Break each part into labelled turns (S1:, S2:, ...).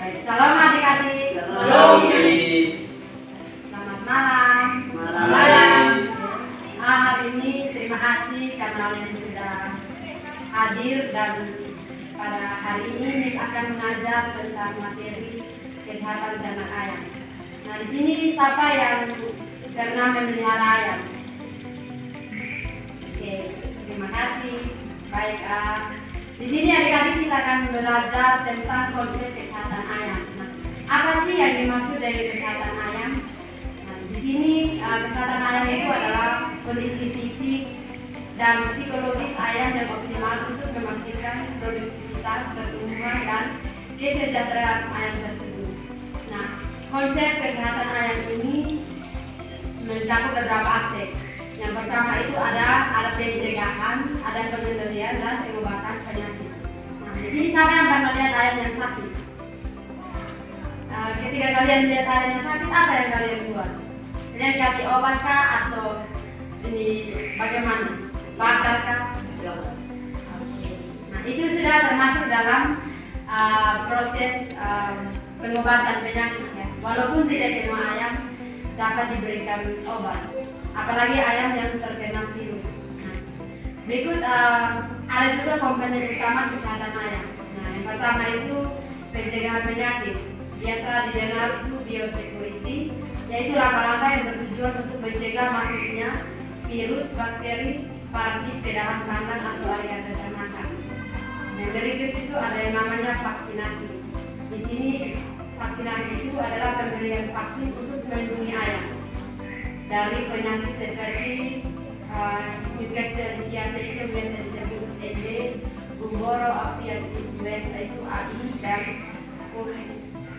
S1: Baik, salam adik-adik.
S2: Salam, Miss.
S1: Selamat malam.
S2: Malam.
S1: Hari ini terima kasih karena kalian sudah hadir dan pada hari ini Miss akan mengajar tentang materi kesehatan ternak ayam. Nah, di sini siapa yang pernah memelihara ayam? Oke, terima kasih. Baik, di sini adik-adik kita akan belajar tentang konsep kesehatan ayam. Nah, apa sih yang dimaksud dari kesehatan ayam? Nah, di sini kesehatan ayam itu adalah kondisi fisik dan psikologis ayam yang optimal untuk memastikan produktivitas, pertumbuhan, dan kesejahteraan ayam tersebut. Nah, konsep kesehatan ayam ini mencakup beberapa aspek. Yang pertama itu ada pencegahan, ada pengendalian, dan pengobatan penyakit. Nah, di sini siapa yang pernah lihat ayam yang sakit? Ketika kalian lihat ayam yang sakit, apa yang kalian buat? Kalian kasih obat kah atau ini bagaimana? Bakar kah? Nah, itu sudah termasuk dalam proses pengobatan penyakit ya. Walaupun tidak semua ayam dapat diberikan obat, apalagi ayam yang terkena virus. Nah, berikut ada juga komponen utama kesehatan ayam. Nah, yang pertama itu pencegahan penyakit. Biasa didengar itu biosecurity, yaitu langkah-langkah yang bertujuan untuk mencegah masuknya virus, bakteri, parasit ke dalam kandang atau area peternakan. Yang berikut itu ada yang namanya vaksinasi. Di sini vaksinasi itu adalah pemberian vaksin untuk melindungi ayam dari penyakit seperti Newcastle disease itu biasa disebut TB, gumboro avian influenza itu AI, dan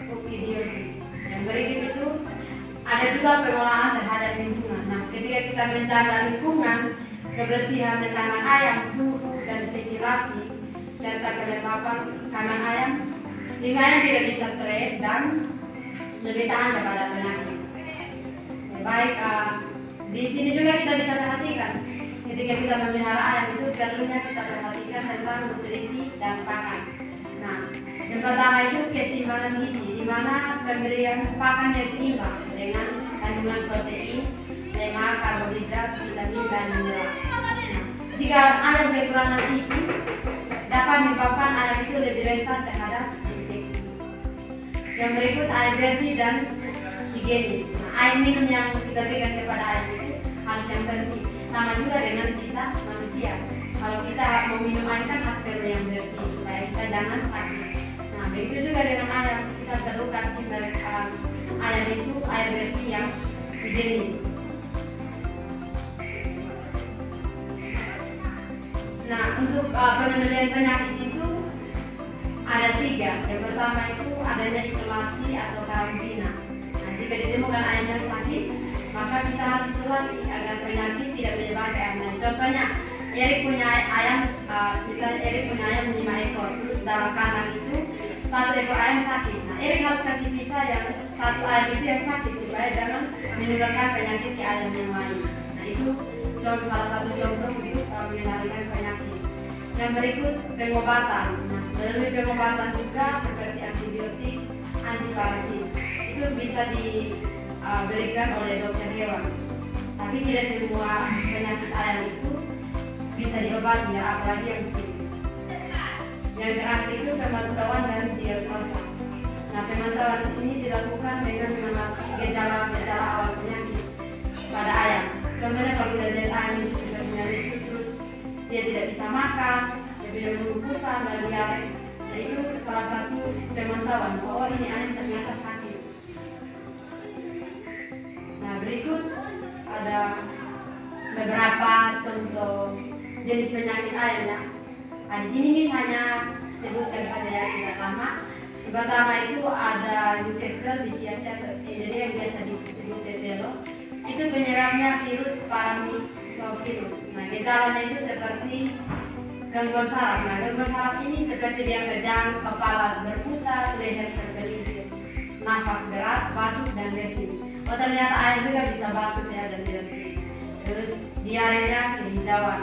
S1: coccidiosis. Yang berikut itu ada juga pengolahan terhadap lingkungan. Nah, ketika kita menjaga lingkungan, kebersihan kandang ayam, suhu dan ventilasi, serta kelembapan kandang ayam, sehingga ayam tidak bisa stres dan lebih tahan kepada penyakit. Baik, di sini juga kita bisa perhatikan ketika kita memelihara ayam itu perlunya kita perhatikan tentang nutrisi dan pakan. Nah, yang pertama itu keseimbangan gizi, di mana pemberian pakan yang seimbang dengan kandungan protein, lemak, karbohidrat, vitamin, dan mineral. Nah, jika ayam kekurangan gizi, dapat menyebabkan ayam itu lebih rentan terhadap infeksi. Yang berikut air bersih dan higienis. Nah, air minum yang kita berikan kepada ayam itu harus yang bersih. Sama juga dengan kita manusia. Kalau kita mau minum air kan harus perlu yang bersih supaya kita jangan sakit. Nah, begitu juga dengan ayam, kita perlu kasih ayam itu air bersih yang higienis. Nah, untuk pengendalian penyakit itu ada 3. Yang pertama itu adanya isolasi atau karantina. Nah, jika ditemukan ayam yang sakit, maka kita harus isolasi agar penyakit tidak menyebar ke ayam lain. Contohnya, Erik punya ayam, misalnya Erik punya ayam 5 ekor, terus dalam kandang itu 1 ekor ayam sakit. Nah, Erik harus kasih pisah yang 1 ayam itu yang sakit supaya jangan menularkan penyakit ke ayam yang lain. Nah, itu salah satu contoh untuk mengendalikan penyakit. Yang berikut pengobatan. Nah, melalui pengobatan juga seperti antibiotik, antiparasit itu bisa diberikan oleh dokter hewan. Tapi tidak semua penyakit ayam itu bisa diobati ya, apalagi yang virus. Yang terakhir itu pemantauan dan diagnosa. Nah, pemantauan ini dilakukan dengan mengamati gejala-gejala awal penyakit pada ayam. Contohnya kalau kita lihat ayam itu sudah punya risiko, terus dia tidak bisa makan, dia punya bungkusan dan diare. Nah, itu salah satu pemantauan. Oh, ini ayam ternyata sakit. Nah, berikut ada beberapa contoh jenis penyakit ayam ya. Nah, di sini misalnya sebutkan saja ya, tidak lama. Yang pertama itu ada Newcastle disease atau jadi yang biasa disebut tetelo. Itu penyebabnya virus paramisovirus. Nah, gejalanya itu seperti gangguan saraf. Nah, gangguan saraf ini seperti dia kejang, kepala berputar, leher tergelincir, nafas berat, batuk, dan bersin. Oh, ternyata ayam juga bisa batuk ya dan bersin. Terus diarenya kehijauan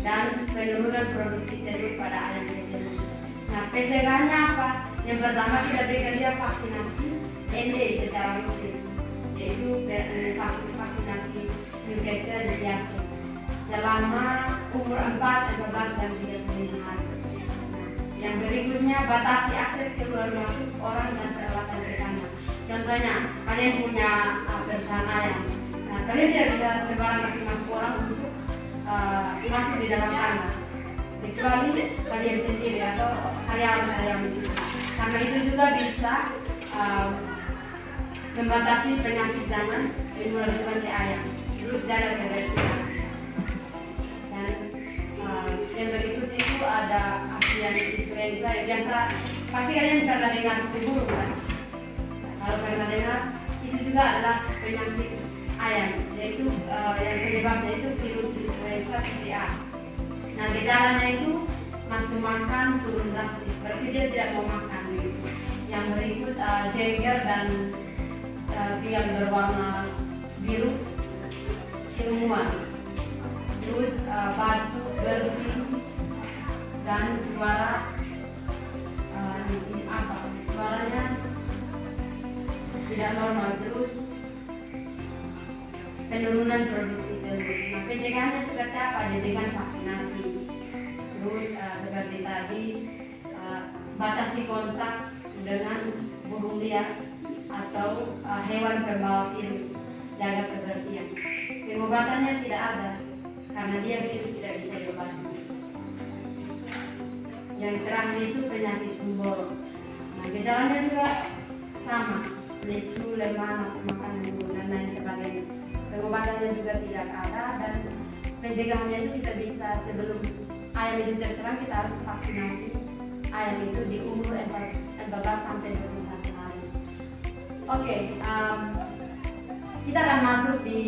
S1: dan penurunan produksi telur pada ayam tersebut. Nah, pencegahannya apa? Yang pertama kita berikan dia vaksinasi ND secara rutin, yaitu vaksinasi Newcastle disease selama umur 4, 15, dan 35 hari. Yang berikutnya, batasi akses keluar masuk orang dan peralatan perikanan. Contohnya, kalian punya bersana yang kalian tidak bisa sembarang kasih masuk orang untuk masuk di dalam kandang, kecuali kalian sendiri atau karyawan di situ. Karena itu juga bisa membatasi penyakit jangan menularkan ke ayam. Terus jaga kebersihan. Dan yang berikut itu ada avian influenza yang biasa pasti kalian pernah dengar di burung kan? Kalau pernah dengar, itu juga adalah penyakit ayam, yaitu yang penyebabnya itu virus influenza tipe A. Nah, gejalanya itu nafsu makan turun drastis, berarti dia tidak mau makan gitu. Yang berikut jengger dan biang berwarna biru keunguan, terus batuk bersin dan suara suaranya tidak normal, terus penurunan produksi telur. Nah, pencegahannya seperti apa? Dengan vaksinasi. Terus seperti tadi batasi kontak dengan burung liar atau hewan pembawa virus, jaga kebersihan. Pengobatannya tidak ada karena dia virus tidak bisa diobati. Yang terakhir itu penyakit tumborong. Nah, gejalanya juga sama, lesu, lemah, nafsu makan, dan lain sebagainya. Pengobatannya juga tidak ada, dan pencegahannya itu kita bisa sebelum ayam itu terserang, kita harus vaksinasi ayam itu di umur 14 sampai 21 hari. Oke, kita akan masuk di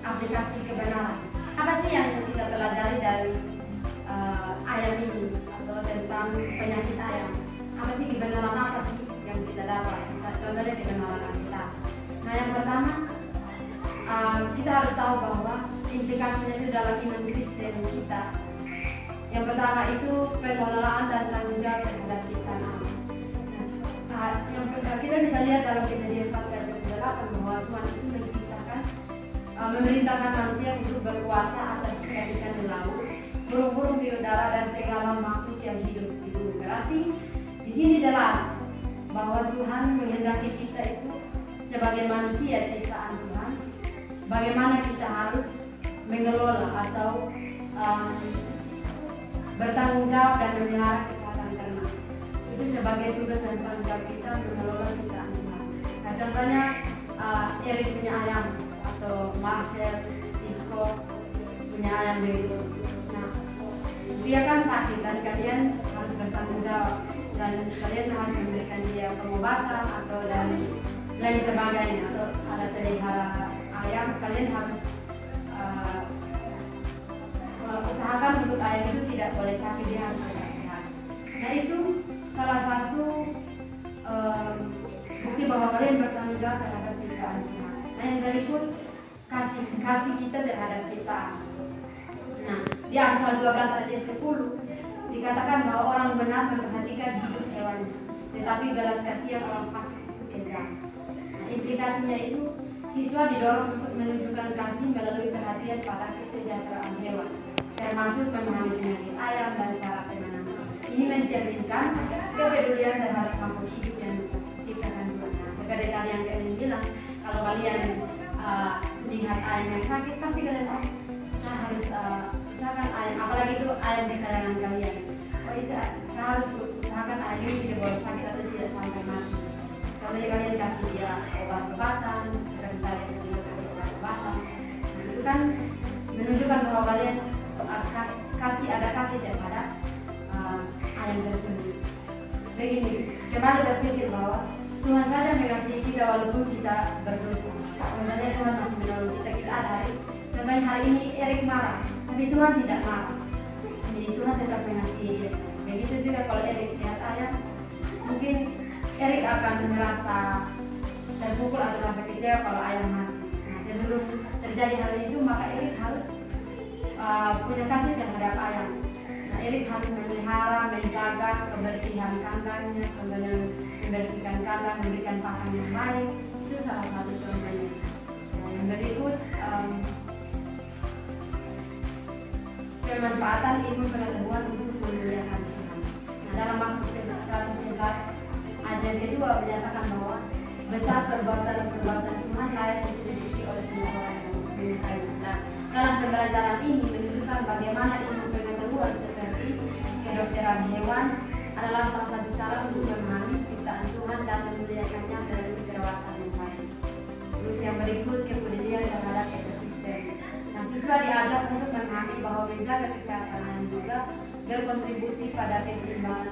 S1: aplikasi kebenaran. Apa sih yang kita pelajari dari ayam ini atau tentang penyakit ayam? Apa sih kebenaran, apa sih yang kita dapat? Contohnya kebenaran kita. Nah, yang pertama kita harus tahu bahwa implikasinya itu dalam iman Kristen kita. Yang pertama itu pengelolaan dan tanggung jawab terhadap ciptaan alam. Yang kita bisa lihat dalam Kejadian 1 ayat 28 bahwa Tuhan itu menciptakan, memerintahkan manusia untuk berkuasa atas ikan di laut, burung-burung di udara, dan segala makhluk yang hidup di bumi. Berarti di sini jelas bahwa Tuhan menghendaki kita itu sebagai manusia ciptaan Tuhan, bagaimana kita harus mengelola atau bertanggung jawab dan memelihara kesehatan ternak. Itu sebagai tugas dan tanggung jawab kita mengelola ciptaan Tuhan. Nah, contohnya Erik punya ayam, atau Marcel, Sisko punya ayam begitu. Nah, dia kan sakit dan kalian harus bertanggung jawab, dan kalian harus memberikan dia pengobatan atau dan lain sebagainya. Atau ada pelihara ayam, kalian harus usahakan untuk ayam itu tidak boleh sakit, dia harus tetap sehat. Nah, itu salah satu bukti bahwa kalian bertanggung jawab terhadap ciptaan Tuhan. Nah, yang berikut kasih kita terhadap ciptaan. Nah, di Amsal 12 ayat 10 dikatakan bahwa orang benar memperhatikan hidup hewannya, tetapi belas kasihan orang fasik itu kejam. Nah, implikasinya itu siswa didorong untuk menunjukkan kasih melalui perhatian pada kesejahteraan hewan, termasuk memahami penyakit ayam dan cara penanganan. Ini mencerminkan kepedulian terhadap makhluk hidup yang diciptakan Tuhan. Nah, seperti kalian bilang, kalau kalian lihat ayam yang sakit, pasti kalian saya harus usahakan ayam, apalagi itu ayam kesayangan kalian. Saya harus usahakan ayam ini tidak boleh sakit atau tidak sampai mati. Kalau kalian kasih dia obat-obatan, seperti kalian juga kasih obat-obatan, nah, itu kan menunjukkan bahwa kalian ada kasih terhadap ayam tersebut. Begini, kembali berpikir bahwa Tuhan saja mengasihi kita walaupun kita berdosa. Sebenarnya Tuhan masih menolong kita ada hari. Contohnya hari ini Erik marah, tapi Tuhan tidak marah. Jadi Tuhan tetap mengasihi dia. Begitu juga kalau Erik lihat ayam, mungkin Erik akan merasa terpukul atau merasa kecewa kalau ayam mati. Nah, sebelum terjadi hal itu, maka Erik harus punya kasih terhadap ayam. Nah, Erik harus memelihara, menjaga kebersihan kandangnya, kemudian membersihkan kandang, memberikan pakan yang baik. Itu salah satu contohnya. Nah, yang berikut kemanfaatan ilmu pengetahuan untuk memuliakan Tuhan. Nah, dalam Mazmur 111 ayat kedua menyatakan bahwa besar perbuatan Tuhan layak dipuji oleh semua orang yang menyukai. Nah, dalam pembelajaran ini menunjukkan bagaimana ilmu pengetahuan seperti kedokteran hewan adalah salah satu cara untuk memahami ciptaan Tuhan dan memuliakannya melalui perawatan yang baik. Terus yang berikut kepedulian terhadap ekosistem. Nah, siswa diajak untuk memahami bahwa menjaga kesehatan dan juga berkontribusi pada keseimbangan